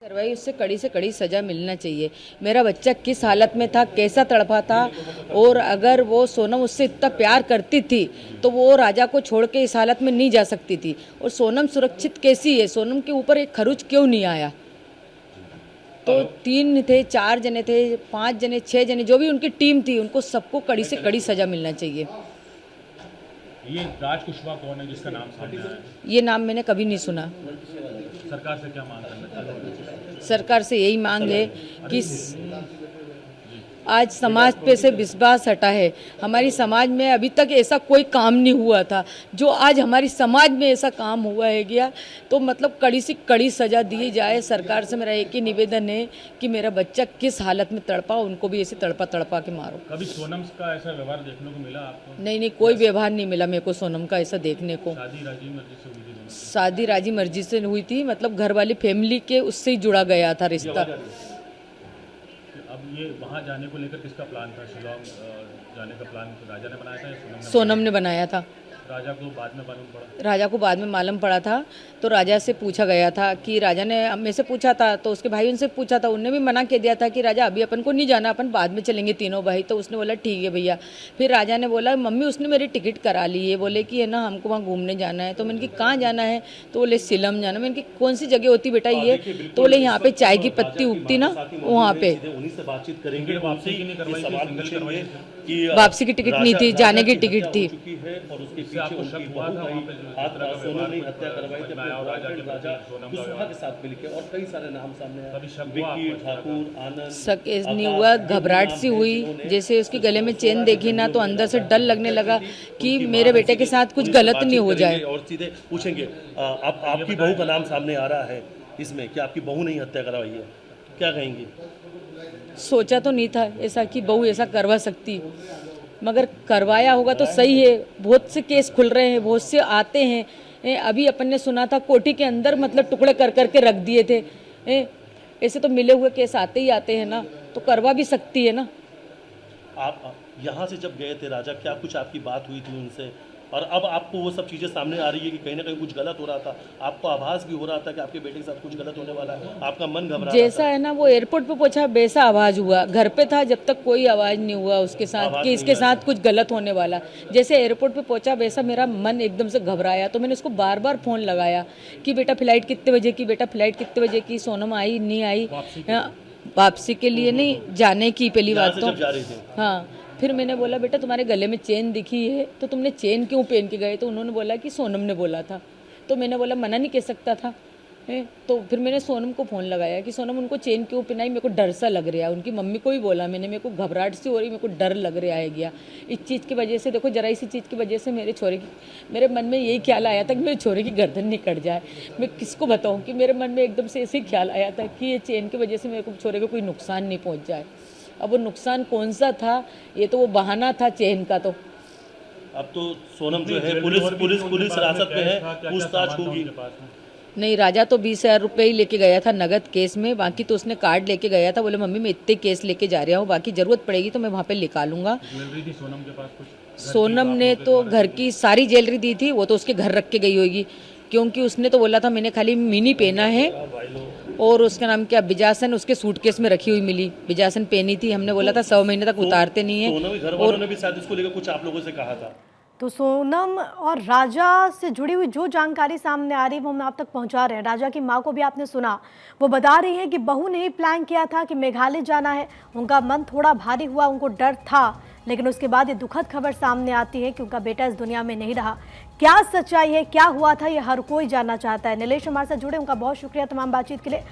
कार्रवाई उससे कड़ी से कड़ी सजा मिलना चाहिए। मेरा बच्चा किस हालत में था, कैसा तड़पा था, और अगर वो सोनम उससे इतना प्यार करती थी तो वो राजा को छोड़ के इस हालत में नहीं जा सकती थी। और सोनम सुरक्षित कैसी है, सोनम के ऊपर एक खरोच क्यों नहीं आया? तो 3 थे, 4 जने थे, 5 जने, 6 जने, जो भी उनकी टीम थी, उनको सबको कड़ी से कड़ी सजा मिलना चाहिए। ये राज कुशवाहा कौन है जिसका नाम सामने आया है? ये नाम मैंने कभी नहीं सुना। सरकार से क्या मांग करना चाहते हैं? सरकार से यही मांग है कि आज समाज पे से विश्वास हटा है। हमारी समाज में अभी तक ऐसा कोई काम नहीं हुआ था, जो आज हमारी समाज में ऐसा काम हुआ है गया, तो मतलब कड़ी से कड़ी सजा दी जाए। सरकार से मेरा एक ही निवेदन है कि मेरा बच्चा किस हालत में तड़पा, उनको भी ऐसे तड़पा तड़पा के मारो। कभी सोनम का ऐसा व्यवहार देखने को मिला आपको? नहीं, कोई व्यवहार नहीं मिला मेरे को सोनम का ऐसा देखने को। शादी राजी मर्जी से हुई थी? शादी राजी मर्जी से हुई थी, मतलब घर वाली फैमिली के उससे ही जुड़ा गया था रिश्ता। अब ये वहाँ जाने को लेकर किसका प्लान था? शिलोंग जाने का प्लान राजा ने बनाया था या सोनम ने बनाया था। राजा को बाद में मालूम पड़ा? राजा को बाद में मालूम पड़ा था, तो राजा से पूछा गया था कि राजा ने मेरे से पूछा था, तो उसके भाई उनसे पूछा था, उनने भी मना कर दिया था कि राजा अभी अपन को नहीं जाना, अपन बाद में चलेंगे तीनों भाई। तो उसने बोला ठीक है भैया। फिर राजा ने बोला मम्मी उसने मेरी टिकट करा ली है, बोले कि है ना हमको वहाँ घूमने जाना है। तो मैंने कि कहाँ जाना है? तो बोले शिलम जाना। मैंने कि कौन सी जगह होती बेटा ये? तो बोले यहाँ पे चाय की पत्ती उगती ना, वहाँ पे। उन्हीं से बातचीत करेंगे। वापसी की नहीं करवाई, सवाल सिंगल पूछेंगे करवाई कि वापसी की टिकट नहीं थी, जाने की टिकट थी। और उसके पीछे आपको शक हुआ था वहाँ पे सोनम ने हत्या करवाई थी और राजा के राजा सोनम कुशवाहा के साथ मिलकर, और कई सारे नाम सामने आए। कभी शक हुआ विक्की आपको? ठाकुर, आनंद, शक नहीं हुआ, घबराहट सी हुई। जैसे उसके गले में चेन देखी ना, तो अंदर से डर लगने लगा कि मेरे बेटे के साथ कुछ गलत नहीं हो जाए। और सीधे पूछेंगे आपकी बहू का नाम सामने आ रहा है इसमें, कि आपकी बहू ने ही हत्या करवाई है, क्या कहेंगी? सोचा तो नहीं था ऐसा कि बहू ऐसा करवा सकती, मगर करवाया होगा तो सही है। बहुत से केस खुल रहे हैं, बहुत से आते हैं। अभी अपन ने सुना था कोठी के अंदर मतलब टुकड़े कर करके रख दिए थे। ऐसे तो मिले हुए केस आते ही आते हैं ना, तो करवा भी सकती है ना। आप यहाँ से जब गए थे राजा, क्या कुछ आपकी बात हुई थी उनसे? और अब आपको वो सब चीज़ें सामने आ रही है कि कहीं ना कहीं कुछ गलत हो रहा था, आपको आभास भी हो रहा था कि आपके बेटे के साथ कुछ गलत होने वाला है, आपका मन घबरा जैसा है ना, वो एयरपोर्ट पे पहुंचा वैसा आवाज़ हुआ। घर पे था जब तक कोई आवाज़ नहीं हुआ उसके साथ कि इसके साथ कुछ गलत होने वाला। जैसे एयरपोर्ट पे पहुंचा वैसा मेरा मन एकदम से घबराया। तो मैंने उसको बार बार फ़ोन लगाया कि बेटा फ़्लाइट कितने बजे की, बेटा फ़्लाइट कितने बजे की। सोनम आई नहीं आई? वापसी के लिए नहीं, जाने की पहली बात तो। हाँ, फिर मैंने बोला बेटा तुम्हारे गले में चेन दिखी है, तो तुमने चेन क्यों पहन के गए? तो उन्होंने बोला कि सोनम ने बोला था। तो मैंने बोला मना नहीं कह सकता था। तो फिर मैंने सोनम को फ़ोन लगाया कि सोनम उनको चेन क्यों पहनाई, मेरे को डर सा लग रहा है। उनकी मम्मी को ही बोला मैंने, मेरे को घबराहट सी हो रही, मेरे को डर लग रहा है गया इस चीज़ की वजह से। देखो जरा इसी चीज़ की वजह से मेरे मन में यही ख्याल आया था कि मेरे छोरे की गर्दन नहीं कट जाए। मैं किसको बताऊँ कि मेरे मन में एकदम से ऐसे ही ख्याल आया था कि ये चेन की वजह से मेरे को छोरे को कोई नुकसान नहीं पहुँच जाए। अब वो नुकसान कौन सा था? ये तो वो बहाना था चेन का। तो अब तो सोनम जो है पुलिस हिरासत में है, पूछताछ होगी। नहीं, राजा तो 20,000 रुपये ही लेके गया था नगद केस में, बाकी तो उसने कार्ड लेके गया था। बोले मम्मी मैं इतने केस लेके जा रहा हूँ, बाकी ज़रूरत पड़ेगी तो मैं वहाँ पे निकालूंगा। ज्वेलरी थी सोनम के पास कुछ? सोनम ने तो घर की सारी ज्वेलरी दी थी, वो तो उसके घर रख के गई होगी, क्योंकि उसने तो बोला था मैंने खाली मिनी पहना है। और उसका नाम क्या, बिजासन, उसके सूटकेस में रखी हुई मिली, बिजासन पहनी थी। हमने बोला था 100 महीने तक उतारते नहीं है। सोनम के घर वालों ने भी शायद इसको लेकर कुछ आप लोगों से कहा था। तो सोनम और राजा से जुड़ी हुई जो जानकारी सामने आ रही है वो हम आप तक पहुंचा रहे हैं। राजा की मां को भी आपने सुना, वो बता रही है कि बहू ने ही प्लान किया था कि मेघालय जाना है। उनका मन थोड़ा भारी हुआ, उनको डर था, लेकिन उसके बाद ये दुखद खबर सामने आती है कि उनका बेटा इस दुनिया में नहीं रहा। क्या सच्चाई है, क्या हुआ था, ये हर कोई जानना चाहता है। नीलेश हमारे साथ जुड़े, उनका बहुत शुक्रिया तमाम बातचीत के लिए।